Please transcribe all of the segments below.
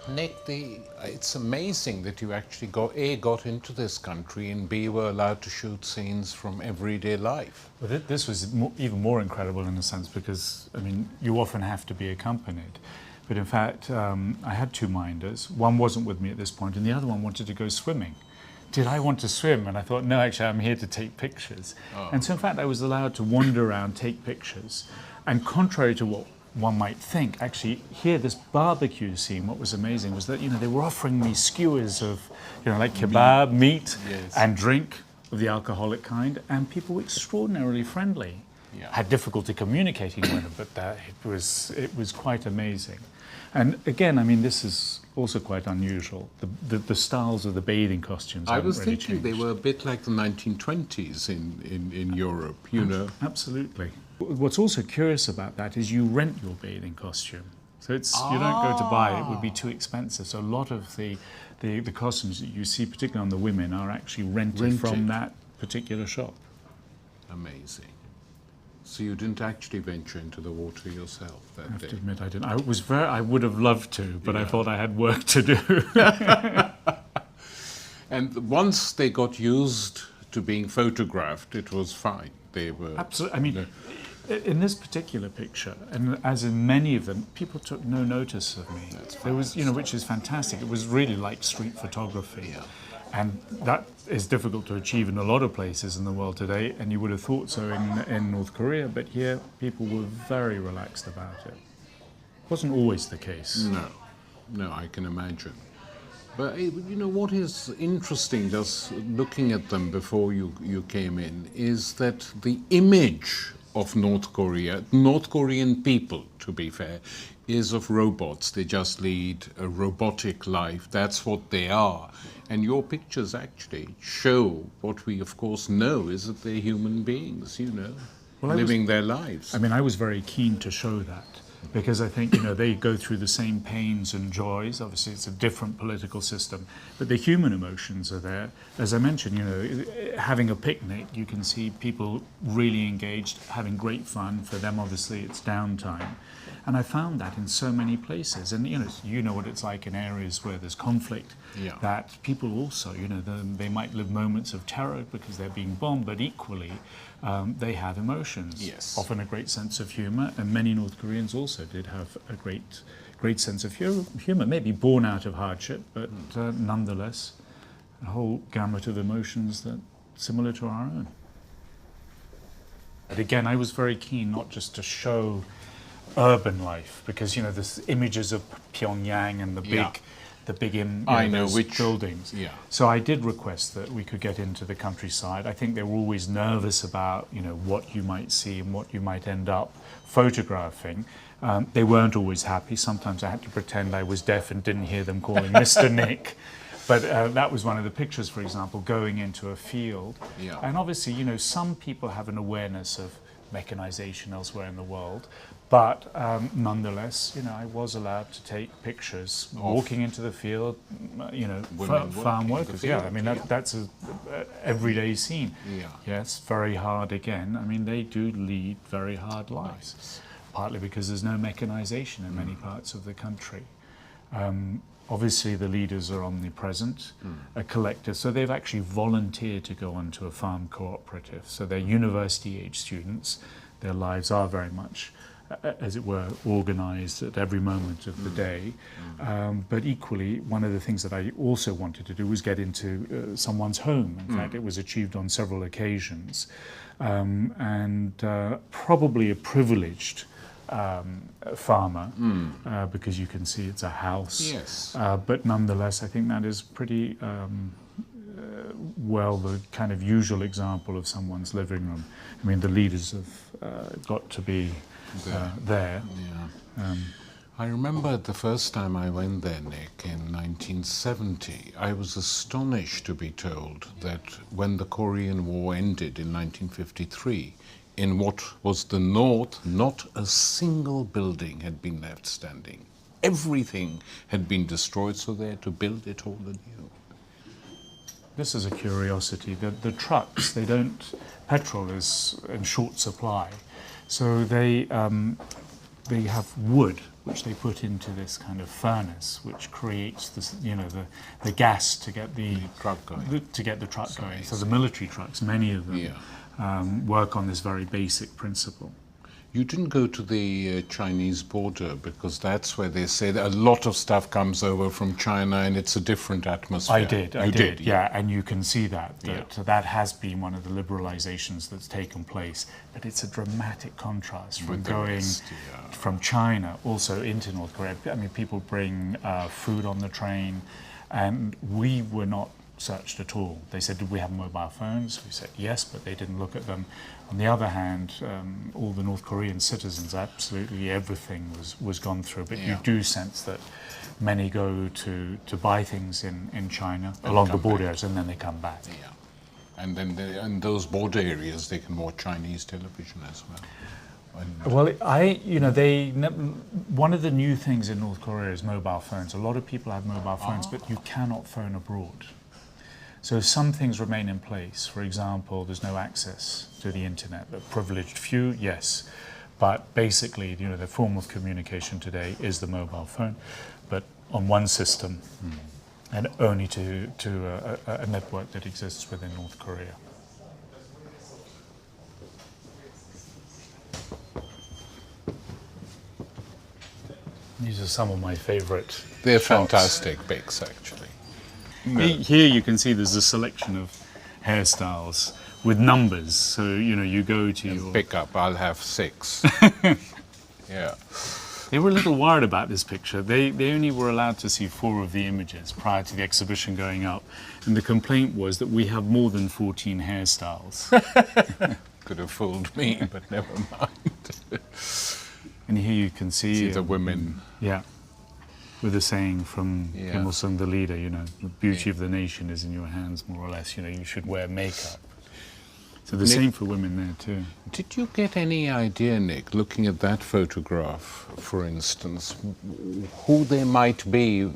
Nick, it's amazing that you actually got into this country and B, were allowed to shoot scenes from everyday life. But this was even more incredible in a sense because, I mean, you often have to be accompanied. But in fact, I had two minders. One wasn't with me at this point, and the other one wanted to go swimming. Did I want to swim? And I thought, no, actually, I'm here to take pictures. Oh. And so, in fact, I was allowed to wander around, take pictures. And contrary to what one might think, actually, here, this barbecue scene, what was amazing was that, they were offering me skewers of, like kebab, meat yes. and drink of the alcoholic kind, and people were extraordinarily friendly. Yeah. Had difficulty communicating with them, but it was quite amazing. And again, I mean, this is also quite unusual. The styles of the bathing costumes. I was really thinking changed. They were a bit like the 1920s in Europe, Absolutely. What's also curious about that is you rent your bathing costume. So you don't go to buy it, would be too expensive. So a lot of the costumes that you see, particularly on the women, are actually rented from that particular shop. Amazing. So you didn't actually venture into the water yourself that day? I have to admit I didn't. I would have loved to, but I thought I had work to do. And once they got used to being photographed, it was fine. They were... Absolutely. I mean, in this particular picture, and as in many of them, people took no notice of me. There was, which is fantastic. It was really like street photography. Yeah. And that is difficult to achieve in a lot of places in the world today, and you would have thought so in North Korea, but here people were very relaxed about it. It wasn't always the case. No, I can imagine. But what is interesting, just looking at them before you came in, is that the image of North Korea, North Korean people, to be fair, is of robots. They just lead a robotic life. That's what they are. And your pictures actually show what we, of course, know is that they're human beings, living their lives. I mean, I was very keen to show that because I think, they go through the same pains and joys. Obviously, it's a different political system, but the human emotions are there. As I mentioned, having a picnic, you can see people really engaged, having great fun. For them, obviously, it's downtime. And I found that in so many places. And, you know what it's like in areas where there's conflict, that people also, they might live moments of terror because they're being bombed, but equally they have emotions. Yes. Often a great sense of humor. And many North Koreans also did have a great sense of humor, maybe born out of hardship, but nonetheless, a whole gamut of emotions that similar to our own. But again, I was very keen not just to show urban life, because there's images of Pyongyang and the big buildings. Yeah. So I did request that we could get into the countryside. I think they were always nervous about what you might see and what you might end up photographing. They weren't always happy. Sometimes I had to pretend I was deaf and didn't hear them calling Mr. Nick. But that was one of the pictures, for example, going into a field. Yeah. And obviously, some people have an awareness of mechanization elsewhere in the world. But nonetheless, I was allowed to take pictures walking into the field, farm workers. Yeah, I mean, that's an everyday scene. Yeah. Yes, very hard again. I mean, they do lead very hard lives, partly because there's no mechanization in many parts of the country. Obviously, the leaders are omnipresent, a collective, so they've actually volunteered to go onto a farm cooperative. So they're university-age students. Their lives are very much, as it were, organized at every moment of the day. But equally, one of the things that I also wanted to do was get into someone's home. In fact, it was achieved on several occasions. And probably a privileged farmer, because you can see it's a house. Yes. But nonetheless, I think that is pretty well the kind of usual example of someone's living room. I mean, the leaders have got to be there. Yeah. I remember the first time I went there, Nick, in 1970, I was astonished to be told that when the Korean War ended in 1953, in what was the north, not a single building had been left standing. Everything had been destroyed, so they had to build it all anew. This is a curiosity. The trucks, petrol is in short supply. So they they have wood which they put into this kind of furnace, which creates this, the gas to get the truck going. to get the truck going. So the military trucks, many of them, work on this very basic principle. You didn't go to the Chinese border because that's where they say that a lot of stuff comes over from China and it's a different atmosphere. I did, yeah, and you can see that that has been one of the liberalizations that's taken place. But it's a dramatic contrast from going from China also into North Korea. I mean, people bring food on the train, and we were not searched at all. They said, did we have mobile phones? We said yes, but they didn't look at them. On the other hand, all the North Korean citizens, absolutely everything was gone through. But you do sense that many go to buy things in China along the borders, and then they come back. Yeah, and then in those border areas, they can watch Chinese television as well. Well, one of the new things in North Korea is mobile phones. A lot of people have mobile phones, but you cannot phone abroad. So some things remain in place. For example, there's no access to the internet. The privileged few, yes. But basically, the form of communication today is the mobile phone, but on one system and only to a network that exists within North Korea. These are some of my favorite They're shots. fantastic pics, actually. Here you can see there's a selection of hairstyles with numbers. So, you go to your... Pick up, I'll have 6. Yeah. They were a little worried about this picture. They only were allowed to see 4 of the images prior to the exhibition going up. And the complaint was that we have more than 14 hairstyles. Could have fooled me, but never mind. And here you can see the women. Yeah. With a saying from Kim Il-sung, the leader, the beauty of the nation is in your hands, more or less. You should wear makeup. So the same for women there too. Did you get any idea, Nick, looking at that photograph, for instance, who they might be?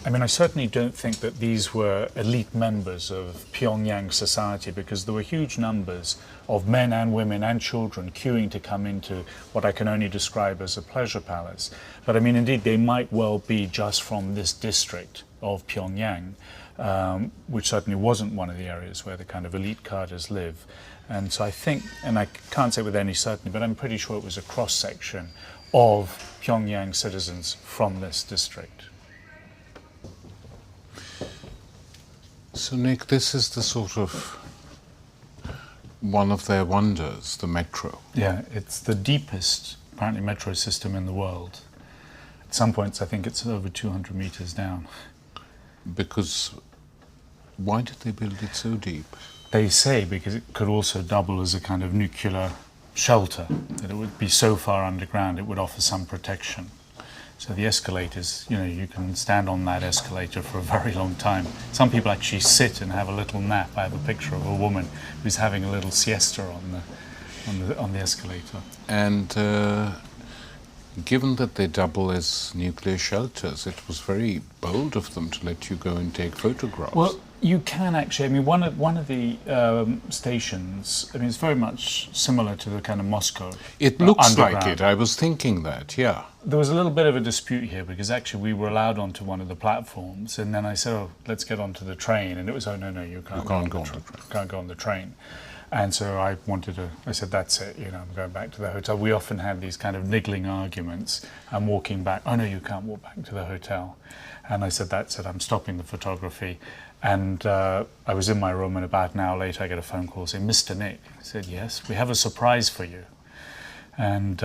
I mean, I certainly don't think that these were elite members of Pyongyang society, because there were huge numbers of men and women and children queuing to come into what I can only describe as a pleasure palace. But I mean, indeed, they might well be just from this district of Pyongyang, which certainly wasn't one of the areas where the kind of elite cadres live. And so I think, and I can't say with any certainty, but I'm pretty sure it was a cross-section of Pyongyang citizens from this district. So, Nick, this is the sort of one of their wonders, the metro. Yeah, it's the deepest, apparently, metro system in the world. At some points, I think it's over 200 meters down. Because why did they build it so deep? They say because it could also double as a kind of nuclear shelter, that it would be so far underground it would offer some protection. So the escalators, you can stand on that escalator for a very long time. Some people actually sit and have a little nap. I have a picture of a woman who's having a little siesta on the escalator. And given that they double as nuclear shelters, it was very bold of them to let you go and take photographs. Well, you can actually. I mean, one of the stations. I mean, it's very much similar to the kind of Moscow. It looks like it. I was thinking that. Yeah. There was a little bit of a dispute here because actually we were allowed onto one of the platforms, and then I said, "Oh, let's get onto the train," and it was, "Oh no, you can't go on the train." And so I said, "That's it. I'm going back to the hotel." We often had these kind of niggling arguments. I'm walking back. "Oh no, you can't walk back to the hotel." And I said, "That's it. I'm stopping the photography." And I was in my room, and about an hour later I get a phone call saying, "Mr. Nick." I said, "Yes, we have a surprise for you. And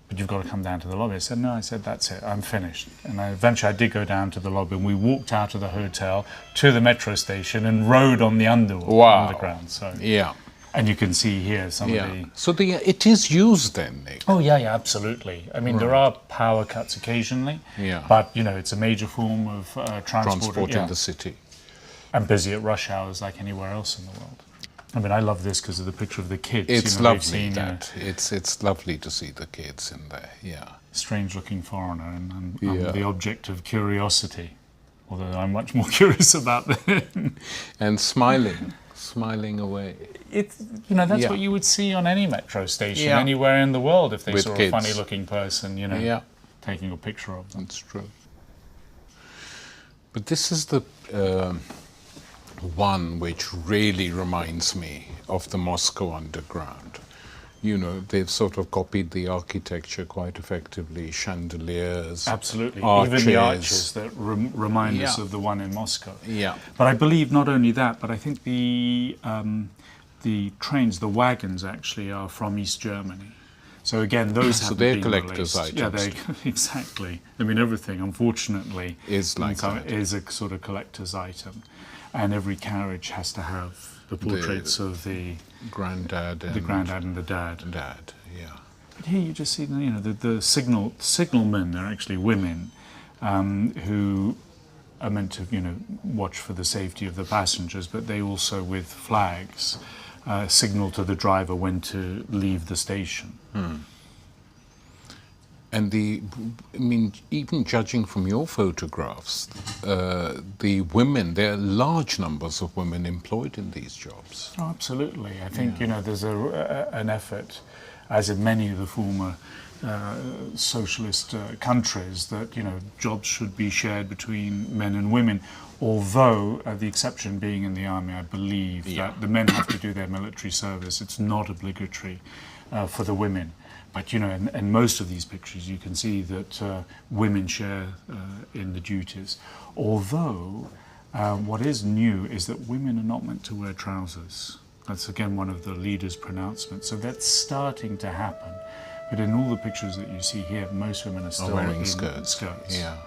but you've got to come down to the lobby." I said, "No." I said, "That's it. I'm finished." And eventually I did go down to the lobby, and we walked out of the hotel to the metro station and rode on the underground. So yeah. And you can see here some of the... So it is used then, Nick? Oh, yeah, absolutely. I mean, there are power cuts occasionally, but, it's a major form of transport in the city. And busy at rush hours like anywhere else in the world. I mean, I love this because of the picture of the kids. It's lovely, it's lovely to see the kids in there, yeah. Strange-looking foreigner, and I'm the object of curiosity, although I'm much more curious about them. And smiling smiling away. It's, you know, that's Yeah. what you would see on any metro station Yeah. anywhere in the world if they With saw kids. a funny-looking person, you know, Yeah, taking a picture of them. that's true. But this is the one which really reminds me of the Moscow Underground. You know, they've sort of copied the architecture quite effectively, chandeliers, Absolutely. arches. Even the arches that remind us Yeah. of the one in Moscow. Yeah, But I believe not only that, but I think the trains, the wagons actually are from East Germany. So again, those So haven't they're been collector's released. Yeah, items. they exactly. I mean, everything, unfortunately, Is like that. is a sort of collector's item, and every carriage has to have the portraits of the granddad and granddad and the dad. dad. Yeah, But here you just see, you know, the signalmen are actually women who are meant to, you know, watch for the safety of the passengers, but they also, with flags, signal to the driver when to leave the station. and I mean, even judging from your photographs, the women, there are large numbers of women employed in these jobs. Oh, absolutely. I think, you know, there's an effort, as in many of the former socialist countries, that, you know, jobs should be shared between men and women, although the exception being in the army, I believe that the men have to do their military service. It's not obligatory for the women. But, you know, in most of these pictures you can see that women share in the duties. Although what is new is that women are not meant to wear trousers. That's again one of the leaders' pronouncements. So that's starting to happen. But in all the pictures that you see here, most women are still Wearing in skirts. skirts. Yeah.